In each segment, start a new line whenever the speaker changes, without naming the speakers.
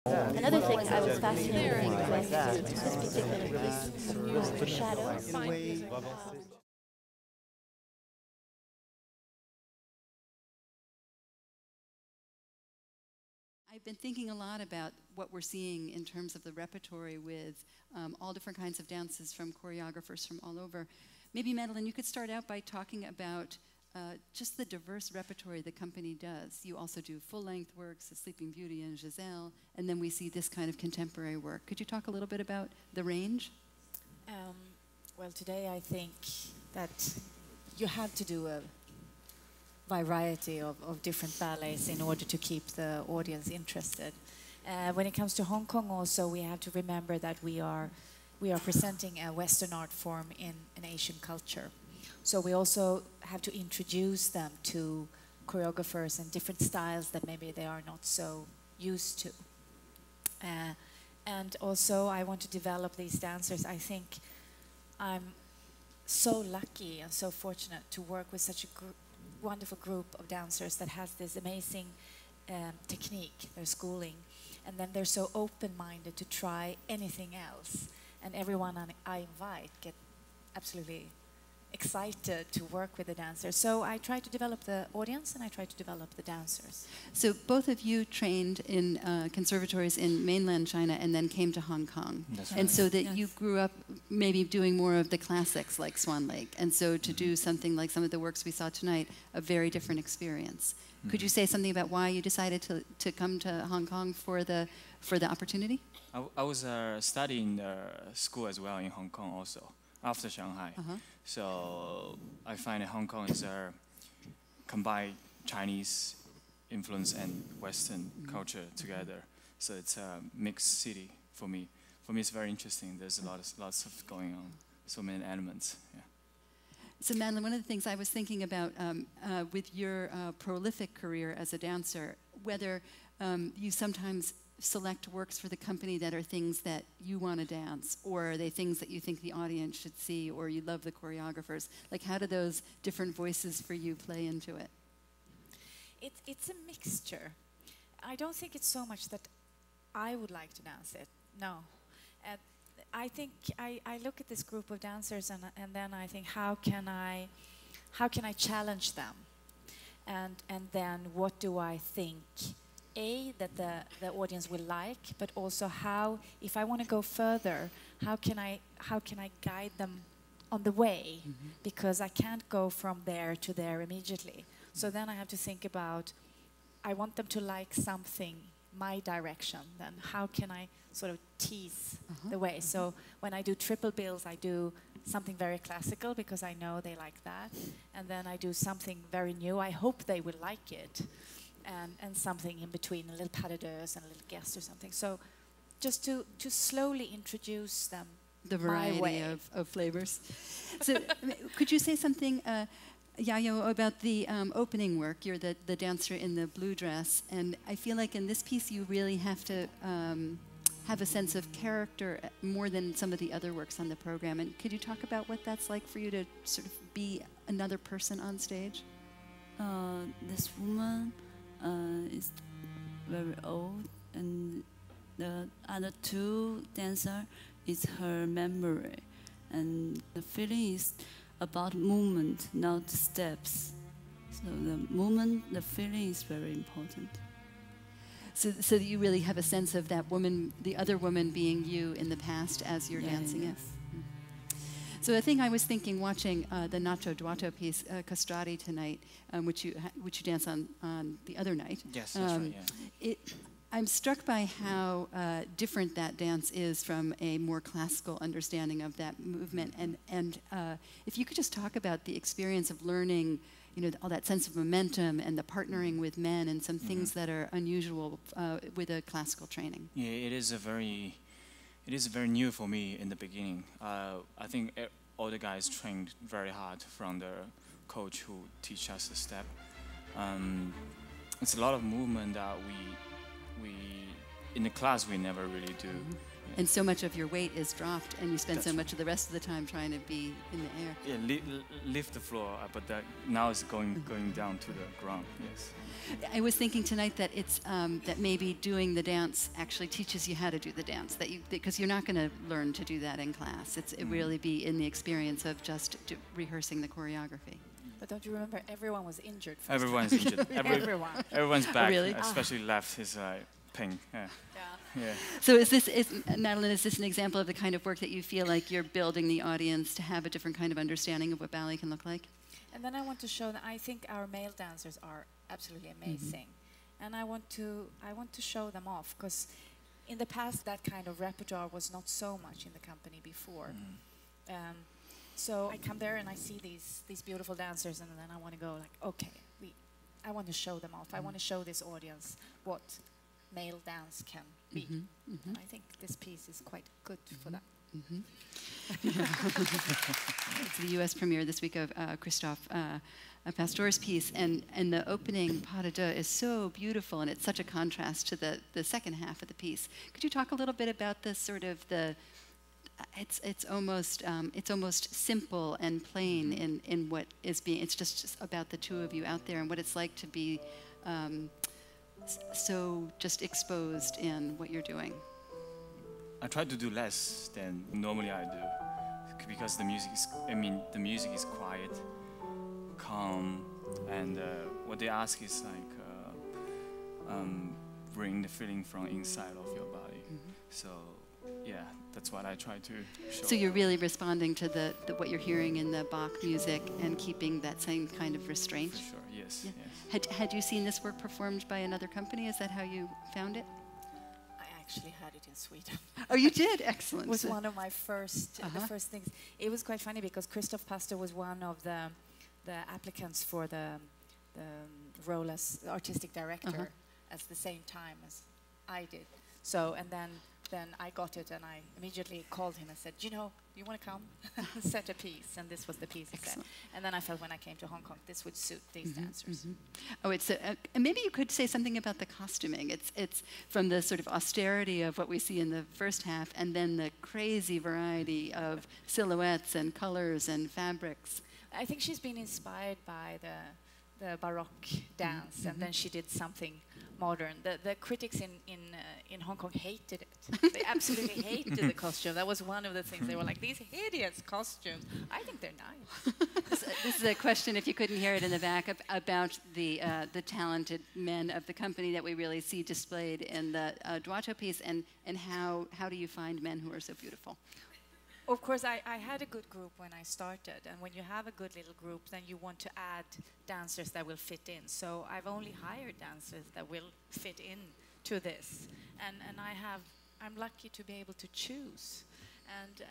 Another thing I was fascinated with this particular piece was the shadows.
I've been thinking a lot about what we're seeing in terms of the repertory with all different kinds of dances from choreographers from all over. Maybe, Madeleine, you could start out by talking about just the diverse repertory the company does. You also do full-length works, The Sleeping Beauty and Giselle, and then we see this kind of contemporary work. Could you talk a little bit about the range?
Well, today I think that you have to do a variety of different ballets in order to keep the audience interested. When it comes to Hong Kong also, we have to remember that we are presenting a Western art form in an Asian culture. So we also have to introduce them to choreographers and different styles that maybe they are not so used to. And also I want to develop these dancers. I think I'm so lucky and so fortunate to work with such a wonderful group of dancers that has this amazing technique, their schooling, and then they're so open-minded to try anything else. And everyone I invite get absolutely excited to work with the dancers. So I try to develop the audience and I try to develop the dancers.
So both of you trained in conservatories in mainland China and then came to Hong Kong.
That's
and
right.
so that you grew up maybe doing more of the classics like Swan Lake. And so to do something like some of the works we saw tonight, a very different experience. Could you say something about why you decided to come to Hong Kong for the opportunity?
I was studying school as well in Hong Kong also, after Shanghai. So I find that Hong Kong is combined Chinese influence and Western culture together. So it's a mixed city for me. For me, it's very interesting. There's lots of going on, so many elements. Yeah.
So Madeleine, one of the things I was thinking about with your prolific career as a dancer, whether you sometimes select works for the company that are things that you want to dance, or are they things that you think the audience should see, or you love the choreographers? Like, how do those different voices for you play into it?
It's a mixture. I don't think it's so much that I would like to dance it, no. I think I look at this group of dancers and then I think, how can I challenge them? And then what do I think that the audience will like, but also how, if I want to go further, how can I guide them on the way? Because I can't go from there to there immediately. So then I have to think about, I want them to like something, my direction, then how can I sort of tease the way? So when I do triple bills, I do something very classical because I know they like that. And then I do something very new. I hope they will like it. And something in between, a little pas de deux and a little guest or something. So just to slowly introduce them
the variety of flavors. So could you say something, Jia-bo, about the opening work? You're the dancer in the blue dress, and I feel like in this piece you really have to have a sense of character more than some of the other works on the program. And could you talk about what that's like for you to sort of be another person on stage?
This woman is very old, and the other two dancers is her memory, and the feeling is about movement, not steps. So the movement, the feeling is very important.
So that you really have a sense of that woman, the other woman being you in the past as you're dancing it. So the thing I was thinking, watching the Nacho Duato piece, Castrati tonight, which you dance on the other night.
Yes, that's right. Yeah.
I'm struck by how different that dance is from a more classical understanding of that movement. And if you could just talk about the experience of learning, all that sense of momentum and the partnering with men and some things that are unusual with a classical training.
Yeah, it is very new for me in the beginning. I think all the guys trained very hard from the coach who teach us the step. It's a lot of movement that we in the class we never really do.
And so much of your weight is dropped, and you spend so much of the rest of the time trying to be in the air.
Yeah, lift the floor, but now it's going down to the ground. Yes.
I was thinking tonight that it's that maybe doing the dance actually teaches you how to do the dance. Because you're not going to learn to do that in class. It really be in the experience of just rehearsing the choreography.
But don't you remember, everyone was injured.
Everyone's injured. Everyone's back,
really?
Especially left is pain. Yeah. Yeah.
So Madeleine, is this an example of the kind of work that you feel like you're building the audience to have a different kind of understanding of what ballet can look like?
And then I want to show that I think our male dancers are absolutely amazing. And I want to show them off, because in the past that kind of repertoire was not so much in the company before. So I come there and I see these beautiful dancers, and then I want to go like, okay, I want to show them off. I want to show this audience what male dance can be. And I think this piece is quite good for that.
It's the U.S. premiere this week of Krzysztof Pastor's piece, and the opening pas de deux is so beautiful, and it's such a contrast to the second half of the piece. Could you talk a little bit about this sort of it's almost simple and plain in what is being. It's just about the two of you out there and what it's like to be so just exposed in what you're doing.
I try to do less than normally I do, because the music is quiet, calm, and what they ask is like bring the feeling from inside of your body. So yeah, that's what I try to show.
So you're really responding to the what you're hearing in the Bach music and keeping that same kind of restraint?
For sure, yes.
Yeah.
Yes.
Had you seen this work performed by another company? Is that how you found it?
I actually had it in Sweden.
Oh, you did? Excellent.
It was one of my first, the first things. It was quite funny because Krzysztof Pastor was one of the applicants for the role as artistic director at the same time as I did. So, and then I got it, and I immediately called him and said, you want to come set a piece? And this was the piece he said. And then I felt when I came to Hong Kong, this would suit these dancers.
Oh, it's maybe you could say something about the costuming. It's from the sort of austerity of what we see in the first half, and then the crazy variety of silhouettes and colors and fabrics.
I think she's been inspired by the Baroque dance, and then she did something modern. The critics in Hong Kong hated it. They absolutely hated the costume. That was one of the things. They were like, these hideous costumes. I think they're nice.
This is a question, if you couldn't hear it in the back, about the talented men of the company that we really see displayed in the Duato piece, and how do you find men who are so beautiful?
Of course, I had a good group when I started, and when you have a good little group, then you want to add dancers that will fit in. So I've only hired dancers that will fit in to this, and I'm lucky to be able to choose. And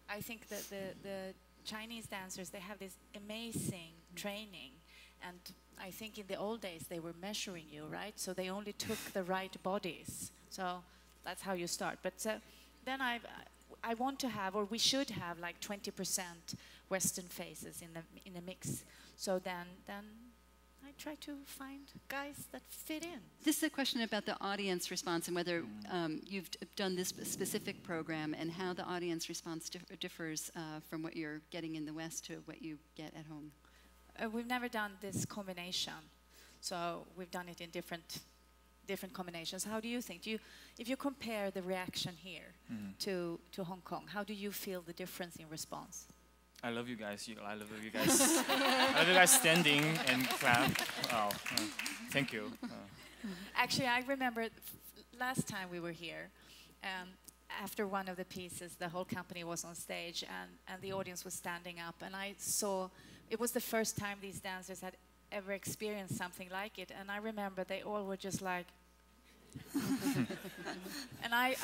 I think that the Chinese dancers, they have this amazing training, and I think in the old days they were measuring you, right? So they only took the right bodies. So that's how you start. But then I want to have, or we should have, like 20% Western faces in the mix. So then I try to find guys that fit in.
This is a question about the audience response and whether you've done this specific program and how the audience response differs from what you're getting in the West to what you get at home.
We've never done this combination, so we've done it in different combinations. How do you think? If you compare the reaction here to Hong Kong, how do you feel the difference in response?
I love you guys. I love you guys. I love you guys standing and clap. Oh, thank you.
Actually, I remember last time we were here, after one of the pieces, the whole company was on stage, and the audience was standing up, and I saw, it was the first time these dancers had ever experienced something like it, and I remember they all were just like, and I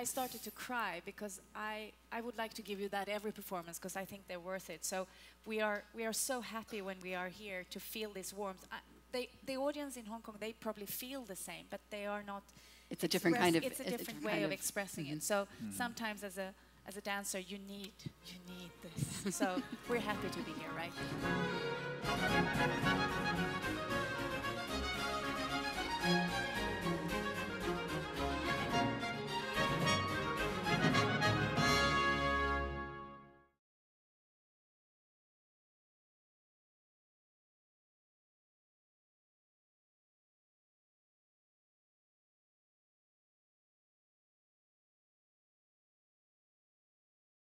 started to cry, because I would like to give you that every performance, because I think they're worth it. So we are so happy when we are here to feel this warmth. The audience in Hong Kong, they probably feel the same, but they are not.
It's a different kind of.
It's a different way of expressing it. So sometimes as a dancer, you need this. So we're happy to be here, right?